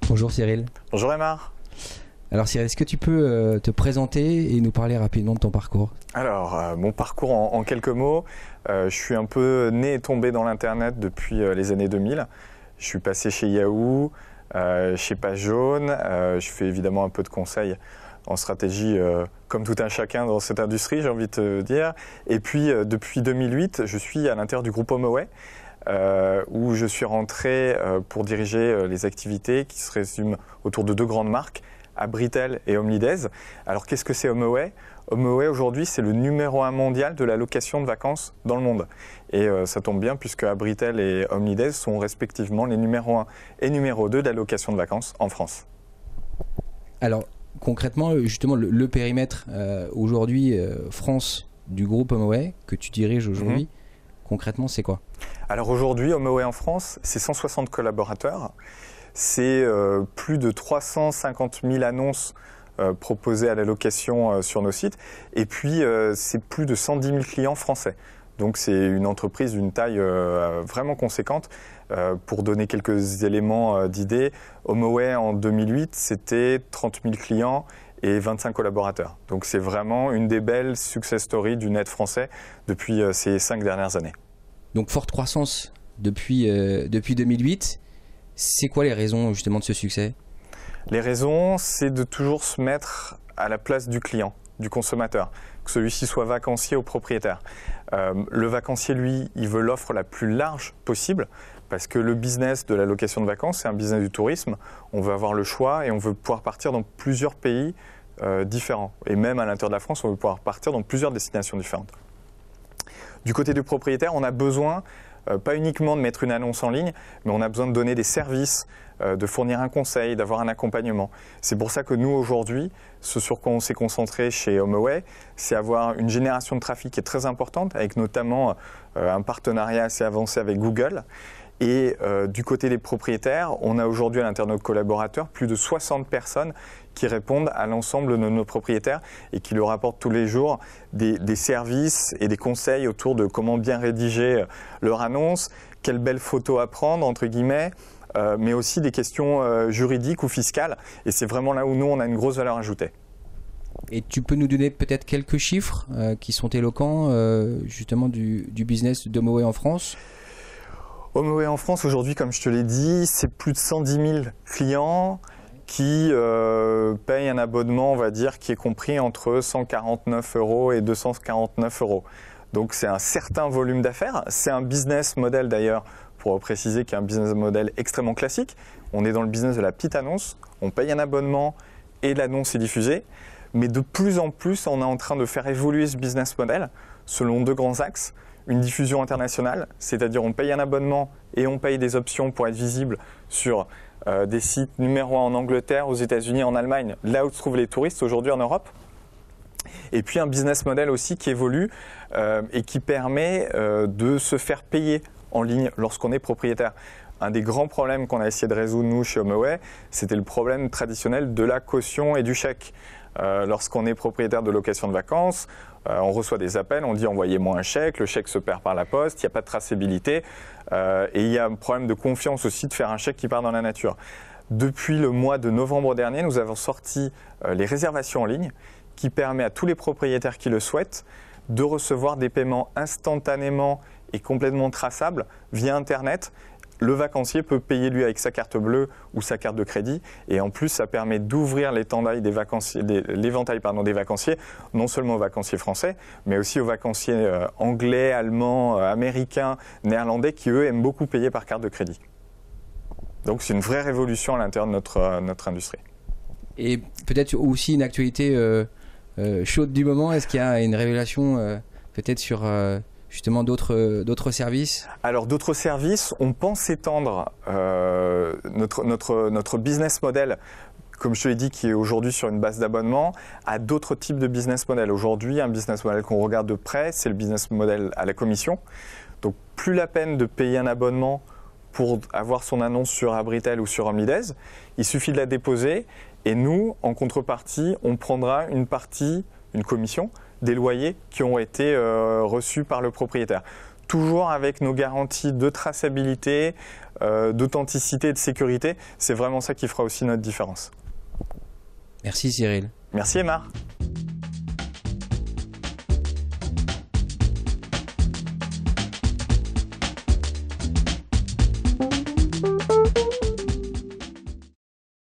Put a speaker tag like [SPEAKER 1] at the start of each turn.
[SPEAKER 1] Bonjour Cyril.
[SPEAKER 2] Bonjour Aymar.
[SPEAKER 1] Alors Cyril, est-ce que tu peux te présenter et nous parler rapidement de ton parcours?
[SPEAKER 2] Alors, mon parcours en quelques mots, je suis un peu né et tombé dans l'Internet depuis les années 2000. Je suis passé chez Yahoo, chez Page Jaune, je fais évidemment un peu de conseils en stratégie comme tout un chacun dans cette industrie, j'ai envie de te dire. Et puis, depuis 2008, je suis à l'intérieur du groupe HomeAway, où je suis rentré pour diriger les activités qui se résument autour de deux grandes marques, Abritel et Homelidays. Alors qu'est-ce que c'est HomeAway? HomeAway aujourd'hui c'est le numéro 1 mondial de la location de vacances dans le monde. Et ça tombe bien puisque Abritel et Homelidays sont respectivement les numéro 1 et numéro 2 de la location de vacances en France.
[SPEAKER 1] Alors concrètement, justement le périmètre aujourd'hui France du groupe HomeAway que tu diriges aujourd'hui, concrètement c'est quoi?
[SPEAKER 2] Alors aujourd'hui HomeAway en France c'est 160 collaborateurs. C'est plus de 350 000 annonces proposées à la location sur nos sites. Et puis, c'est plus de 110 000 clients français. Donc, c'est une entreprise d'une taille vraiment conséquente. Pour donner quelques éléments d'idée, HomeAway en 2008, c'était 30 000 clients et 25 collaborateurs. Donc, c'est vraiment une des belles success stories du net français depuis ces 5 dernières années.
[SPEAKER 1] Donc, forte croissance depuis 2008. C'est quoi les raisons justement de ce succès?
[SPEAKER 2] Les raisons, c'est de toujours se mettre à la place du client, du consommateur, que celui-ci soit vacancier ou propriétaire. Le vacancier, lui, il veut l'offre la plus large possible parce que le business de la location de vacances, c'est un business du tourisme. On veut avoir le choix et on veut pouvoir partir dans plusieurs pays différents. Et même à l'intérieur de la France, on veut pouvoir partir dans plusieurs destinations différentes. Du côté du propriétaire, on a besoin pas uniquement de mettre une annonce en ligne, mais on a besoin de donner des services, de fournir un conseil, d'avoir un accompagnement. C'est pour ça que nous, aujourd'hui, ce sur quoi on s'est concentré chez HomeAway, c'est avoir une génération de trafic qui est très importante, avec notamment un partenariat assez avancé avec Google. Et du côté des propriétaires, on a aujourd'hui à l'intérieur de nos collaborateurs plus de 60 personnes qui répondent à l'ensemble de nos propriétaires et qui leur apportent tous les jours des services et des conseils autour de comment bien rédiger leur annonce, quelles belles photos à prendre, entre guillemets, mais aussi des questions juridiques ou fiscales. Et c'est vraiment là où nous, on a une grosse valeur ajoutée.
[SPEAKER 1] Et tu peux nous donner peut-être quelques chiffres qui sont éloquents justement du business d'HomeAway en France?
[SPEAKER 2] HomeAway en France, aujourd'hui, comme je te l'ai dit, c'est plus de 110 000 clients qui payent un abonnement, on va dire, qui est compris entre 149 € et 249 €. Donc c'est un certain volume d'affaires. C'est un business model d'ailleurs, pour préciser, qui est un business model extrêmement classique. On est dans le business de la petite annonce, on paye un abonnement et l'annonce est diffusée. Mais de plus en plus, on est en train de faire évoluer ce business model selon deux grands axes. Une diffusion internationale, c'est-à-dire on paye un abonnement et on paye des options pour être visible sur des sites numéro 1 en Angleterre, aux États-Unis, en Allemagne, là où se trouvent les touristes aujourd'hui en Europe. Et puis un business model aussi qui évolue et qui permet de se faire payer en ligne lorsqu'on est propriétaire. Un des grands problèmes qu'on a essayé de résoudre nous chez HomeAway, c'était le problème traditionnel de la caution et du chèque. Lorsqu'on est propriétaire de location de vacances, on reçoit des appels, on dit envoyez-moi un chèque, le chèque se perd par la poste, il n'y a pas de traçabilité et il y a un problème de confiance aussi de faire un chèque qui part dans la nature. Depuis le mois de novembre dernier, nous avons sorti les réservations en ligne qui permet à tous les propriétaires qui le souhaitent de recevoir des paiements instantanément et complètement traçables via Internet. Le vacancier peut payer lui avec sa carte bleue ou sa carte de crédit et en plus ça permet d'ouvrir l'éventail des vacanciers, non seulement aux vacanciers français mais aussi aux vacanciers anglais, allemands, américains, néerlandais qui eux aiment beaucoup payer par carte de crédit. Donc c'est une vraie révolution à l'intérieur de notre industrie.
[SPEAKER 1] Et peut-être aussi une actualité chaude du moment, est-ce qu'il y a une révélation peut-être sur justement d'autres services?
[SPEAKER 2] Alors d'autres services, on pense étendre notre business model, comme je te l'ai dit, qui est aujourd'hui sur une base d'abonnement, à d'autres types de business models. Aujourd'hui, un business model qu'on regarde de près, c'est le business model à la commission. Donc plus la peine de payer un abonnement pour avoir son annonce sur Abritel ou sur Homelidays, il suffit de la déposer et nous, en contrepartie, on prendra une partie, une commission, des loyers qui ont été reçus par le propriétaire. toujours avec nos garanties de traçabilité, d'authenticité et de sécurité. C'est vraiment ça qui fera aussi notre différence.
[SPEAKER 1] Merci Cyril.
[SPEAKER 2] Merci Aymar.